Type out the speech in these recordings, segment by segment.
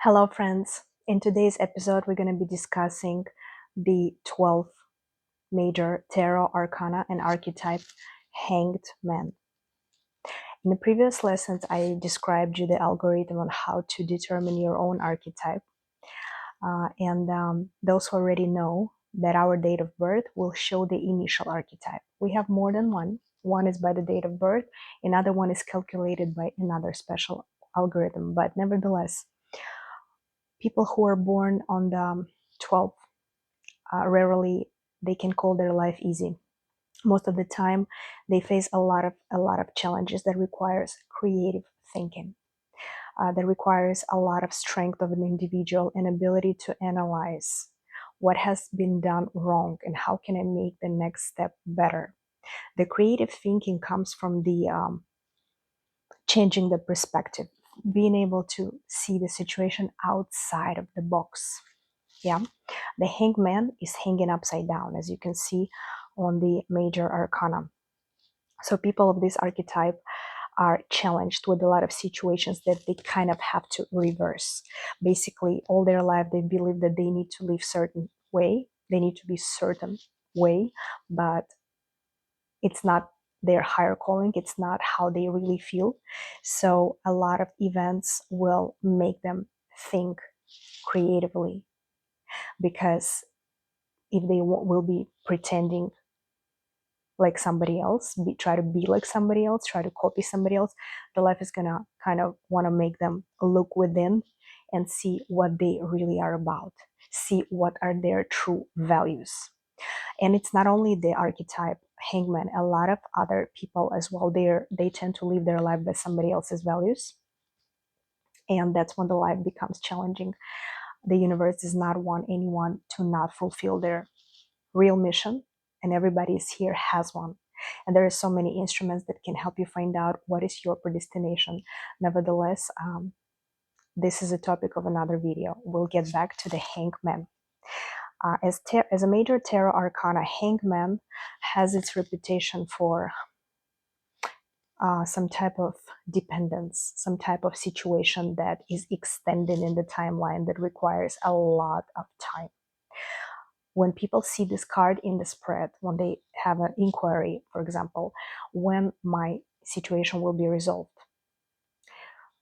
Hello, friends. In today's episode, we're going to be discussing the 12 major tarot arcana and archetype Hanged Man. In the previous lessons, I described you the algorithm on how to determine your own archetype. And those who already know that our date of birth will show the initial archetype. We have more than one. One is by the date of birth, another one is calculated by another special algorithm. But nevertheless, people who are born on the 12th, rarely they can call their life easy. Most of the time, they face a lot of challenges that requires creative thinking. That requires a lot of strength of an individual and ability to analyze what has been done wrong and how can I make the next step better. The creative thinking comes from the changing the perspective, being able to see the situation outside of the box. Yeah, the hangman is hanging upside down, as you can see on the major arcana. So people of this archetype are challenged with a lot of situations that they kind of have to reverse. Basically, all their life they believe that they need to live certain way, they need to be certain way, but it's not their higher calling, it's not how they really feel. So a lot of events will make them think creatively, because if they will be pretending like somebody else, try to be like somebody else, try to copy somebody else, the life is gonna kind of want to make them look within and see what they really are about, see what are their true values. And it's not only the archetype hangman, a lot of other people as well, they tend to live their life by somebody else's values, and that's when the life becomes challenging. The universe does not want anyone to not fulfill their real mission, and everybody is here has one. And there are so many instruments that can help you find out what is your predestination. Nevertheless, this is a topic of another video. We'll get back to the hangman. As a major tarot arcana, hangman has its reputation for some type of dependence, some type of situation that is extended in the timeline that requires a lot of time. When people see this card in the spread, when they have an inquiry, for example, when my situation will be resolved.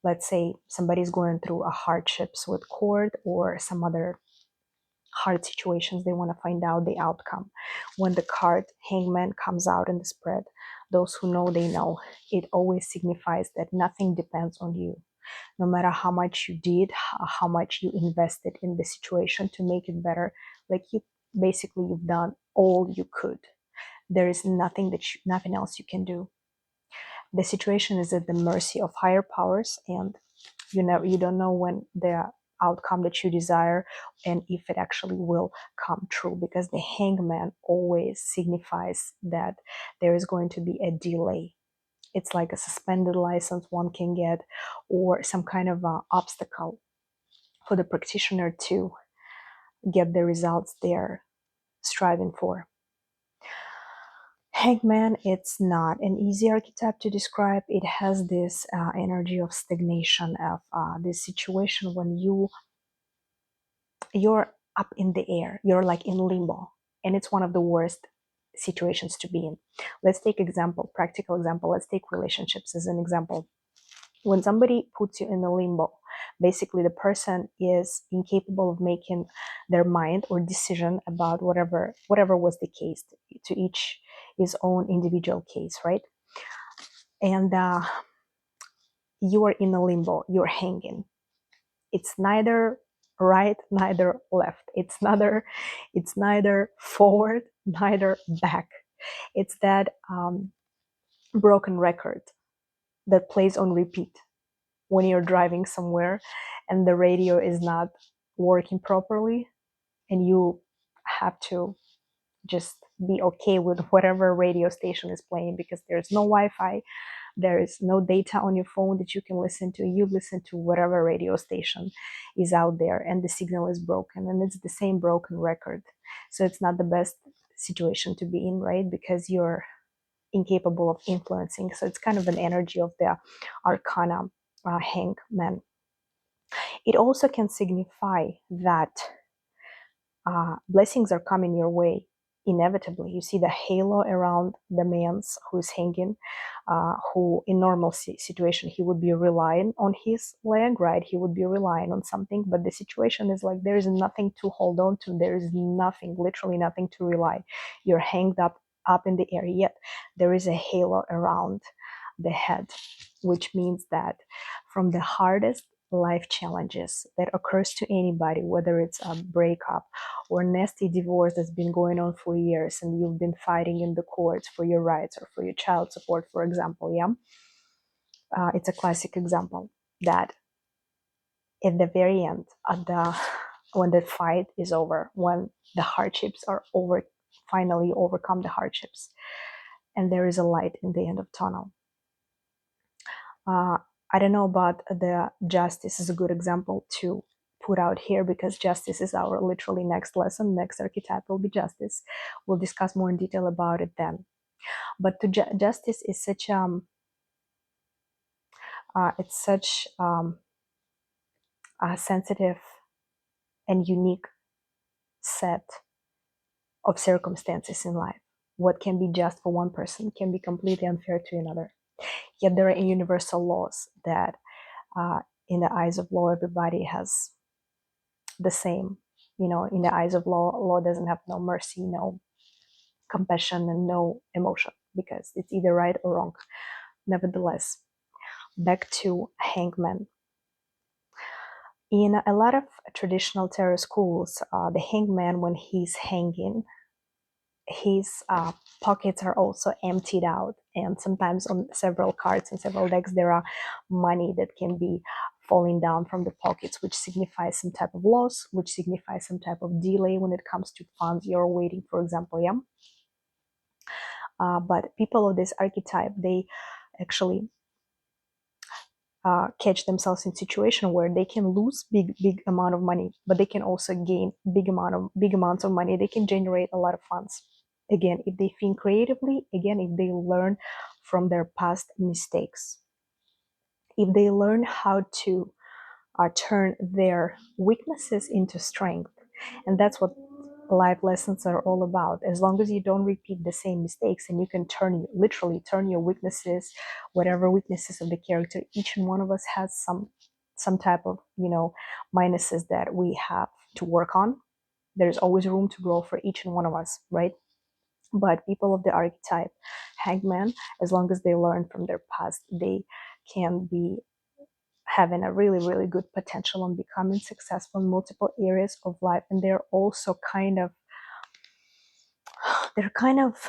Let's say somebody's going through a hardships with court or some other hard situations, they want to find out the outcome. When the card hangman comes out in the spread, those who know, they know, it always signifies that nothing depends on you. No matter how much you did, how much you invested in the situation to make it better, like you've done all you could. There is nothing else you can do. The situation is at the mercy of higher powers, and you don't know when the outcome that you desire and if it actually will come true, because the hangman always signifies that there is going to be a delay. It's like a suspended license one can get, or some kind of obstacle for the practitioner to get the results they're striving for. Hangman, it's not an easy archetype to describe. It has this energy of stagnation, of this situation when you're up in the air, you're like in limbo, and it's one of the worst situations to be in. Let's take practical example. Let's take relationships as an example. When somebody puts you in a limbo, basically the person is incapable of making their mind or decision about whatever was the case. To each his own individual case, right? And you are in a limbo, you're hanging. It's neither right, neither left. It's neither forward, neither back. It's that broken record that plays on repeat when you're driving somewhere and the radio is not working properly, and you have to just be okay with whatever radio station is playing, because there's no Wi-Fi, there is no data on your phone that you can listen to. You listen to whatever radio station is out there, and the signal is broken, and it's the same broken record. So it's not the best situation to be in, right? Because you're incapable of influencing. So it's kind of an energy of the arcana hangman. It also can signify that blessings are coming your way inevitably. You see the halo around the man's who's hanging, who in normal situation he would be relying on his leg, right? He would be relying on something, but the situation is like there is nothing to hold on to. There is nothing, literally nothing to rely. You're hanged up in the air, yet there is a halo around the head, which means that from the hardest life challenges that occurs to anybody, whether it's a breakup or nasty divorce that's been going on for years and you've been fighting in the courts for your rights or for your child support, for example, it's a classic example that at the very end, when the fight is over, when the hardships are over, finally overcome the hardships, and there is a light in the end of tunnel. I don't know about the justice is a good example to put out here, because justice is our literally next lesson. Next archetype will be justice. We'll discuss more in detail about it then. But justice is such it's such a sensitive and unique set of circumstances in life. What can be just for one person can be completely unfair to another. Yet there are universal laws that, in the eyes of law, everybody has the same. In the eyes of law doesn't have no mercy, no compassion, and no emotion, because it's either right or wrong. Nevertheless, back to hangman. In a lot of traditional tarot schools, the hangman, when he's hanging, his pockets are also emptied out, and sometimes on several cards and several decks there are money that can be falling down from the pockets, which signifies some type of loss, which signifies some type of delay when it comes to funds you're waiting, for example. But people of this archetype, they actually catch themselves in situation where they can lose big amount of money, but they can also gain big amounts of money. They can generate a lot of funds. Again, if they think creatively, again, if they learn from their past mistakes, if they learn how to turn their weaknesses into strength. And that's what life lessons are all about. As long as you don't repeat the same mistakes, and you can literally turn your weaknesses, whatever weaknesses of the character, each and one of us has some type of minuses that we have to work on. There's always room to grow for each and one of us, right? But people of the archetype hangman, as long as they learn from their past, they can be having a really, really good potential on becoming successful in multiple areas of life. And they're also they're kind of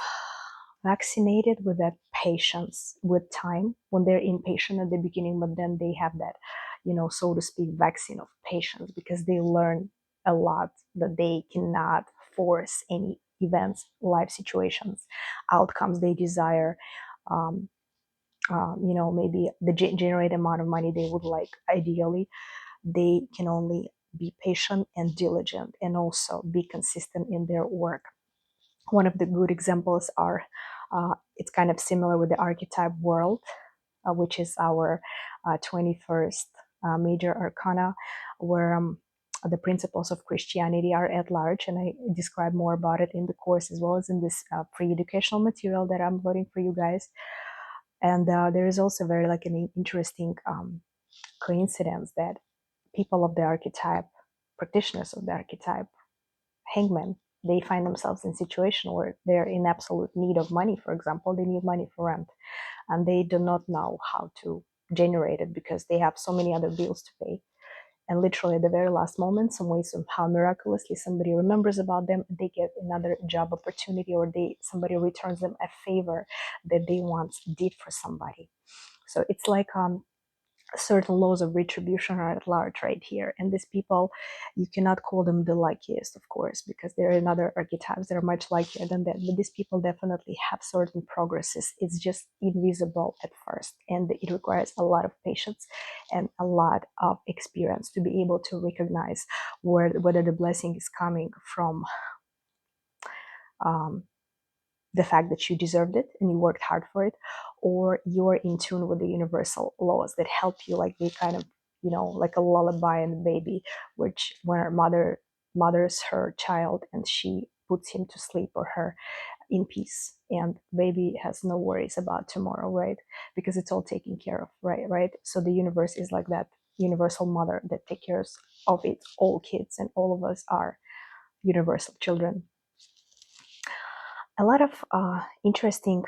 vaccinated with that patience with time, when they're impatient at the beginning, but then they have that, so to speak, vaccine of patience, because they learn a lot that they cannot force any events, life situations, outcomes they desire. Maybe the generated amount of money they would like ideally, they can only be patient and diligent, and also be consistent in their work. One of the good examples are, it's kind of similar with the archetype world, which is our 21st major arcana, where the principles of Christianity are at large, and I describe more about it in the course, as well as in this pre-educational material that I'm loading for you guys. And there is also very an interesting coincidence that people of the archetype, practitioners of the archetype hangman, they find themselves in a situation where they're in absolute need of money. For example, they need money for rent, and they do not know how to generate it because they have so many other bills to pay. And literally at the very last moment, some way, somehow, miraculously, somebody remembers about them, they get another job opportunity, or somebody returns them a favor that they once did for somebody. So it's like certain laws of retribution are at large right here. And these people, you cannot call them the luckiest, of course, because there are another archetypes that are much luckier than that. But these people definitely have certain progresses. It's just invisible at first, and it requires a lot of patience and a lot of experience to be able to recognize whether the blessing is coming from the fact that you deserved it and you worked hard for it, or you're in tune with the universal laws that help you, like they kind of like a lullaby and a baby, which where mother mothers her child and she puts him to sleep or her in peace, and baby has no worries about tomorrow, right? Because it's all taken care of, right? So the universe is like that universal mother that takes care of its all kids, and all of us are universal children. A lot of interesting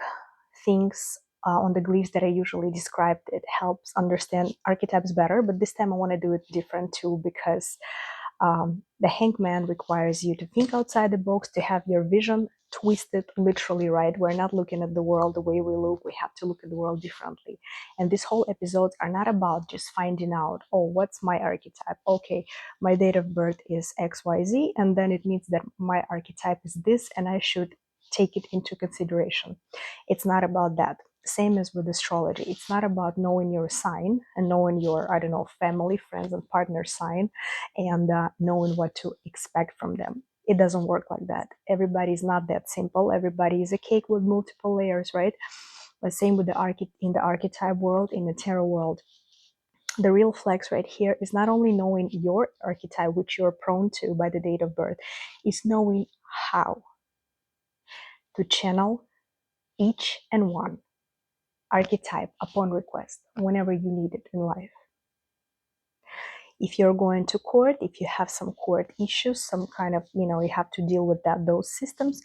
things on the glyphs that I usually describe. It helps understand archetypes better, but this time I want to do it different too, because the hangman requires you to think outside the box, to have your vision twisted literally, right? We're not looking at the world the way we look. We have to look at the world differently. And this whole episodes are not about just finding out, oh, what's my archetype? Okay, my date of birth is XYZ, and then it means that my archetype is this, and I should take it into consideration. It's not about that. Same as with astrology. It's not about knowing your sign and knowing your, I don't know, family, friends, and partner sign, and knowing what to expect from them. It doesn't work like that. Everybody's not that simple. Everybody is a cake with multiple layers, right? But same with in the archetype world, in the tarot world. The real flex right here is not only knowing your archetype, which you're prone to by the date of birth, is knowing how to channel each and one archetype upon request whenever you need it in life. If you're going to court, if you have some court issues, some kind of, you have to deal with those systems.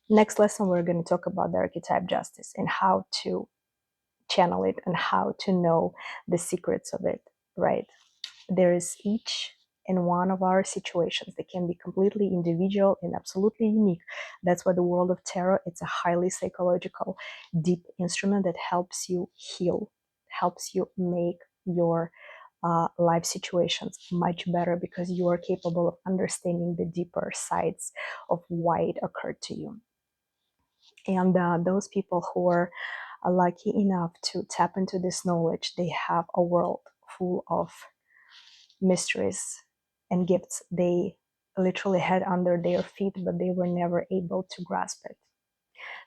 Next lesson, we're going to talk about the archetype justice and how to channel it and how to know the secrets of it, right? There is each and one of our situations that can be completely individual and absolutely unique. That's why the world of tarot, it's a highly psychological, deep instrument that helps you heal, helps you make your life situations much better, because you are capable of understanding the deeper sides of why it occurred to you. And those people who are lucky enough to tap into this knowledge, they have a world full of mysteries and gifts they literally had under their feet, but they were never able to grasp it.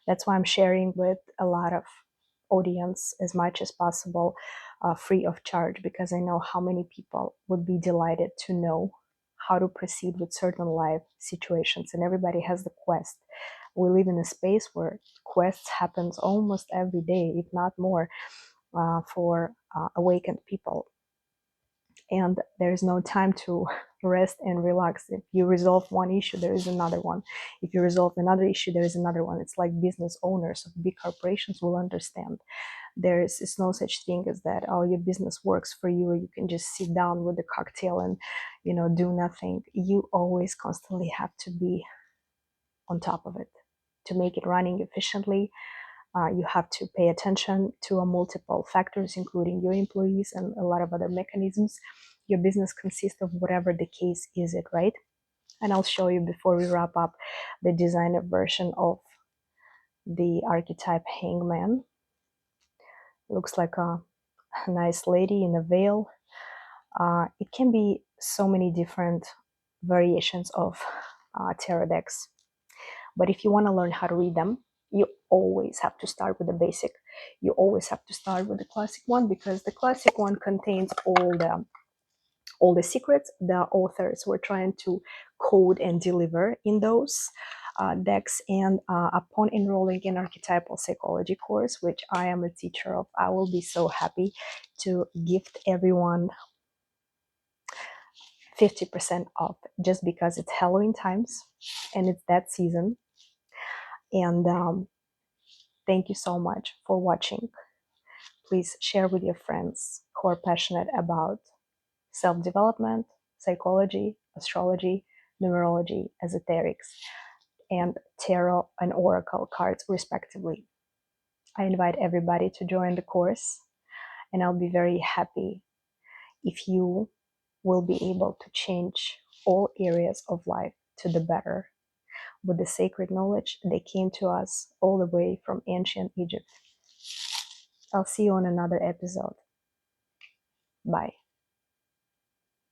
That's why I'm sharing with a lot of audience as much as possible, free of charge, because I know how many people would be delighted to know how to proceed with certain life situations. And everybody has the quest. We live in a space where quests happens almost every day, if not more, for awakened people. And there's no time to rest and relax. If you resolve one issue, there is another one. If you resolve another issue, there is another one. It's like business owners of big corporations will understand. It's no such thing as that, oh, your business works for you, or you can just sit down with a cocktail and do nothing. You always constantly have to be on top of it to make it running efficiently. You have to pay attention to multiple factors, including your employees and a lot of other mechanisms. Your business consists of whatever the case is, it right? And I'll show you before we wrap up the designer version of the archetype hangman. Looks like a nice lady in a veil. It can be so many different variations of tarot decks. But if you want to learn how to read them, you always have to start with the basic. You always have to start with the classic one, because the classic one contains all the secrets the authors were trying to code and deliver in those decks. And upon enrolling in Archetypal Psychology course, which I am a teacher of, I will be so happy to gift everyone 50% off, just because it's Halloween times and it's that season. And thank you so much for watching. Please share with your friends who are passionate about self-development, psychology, astrology, numerology, esoterics, and tarot and oracle cards, respectively. I invite everybody to join the course, and I'll be very happy if you will be able to change all areas of life to the better with the sacred knowledge that came to us all the way from ancient Egypt. I'll see you on another episode. Bye.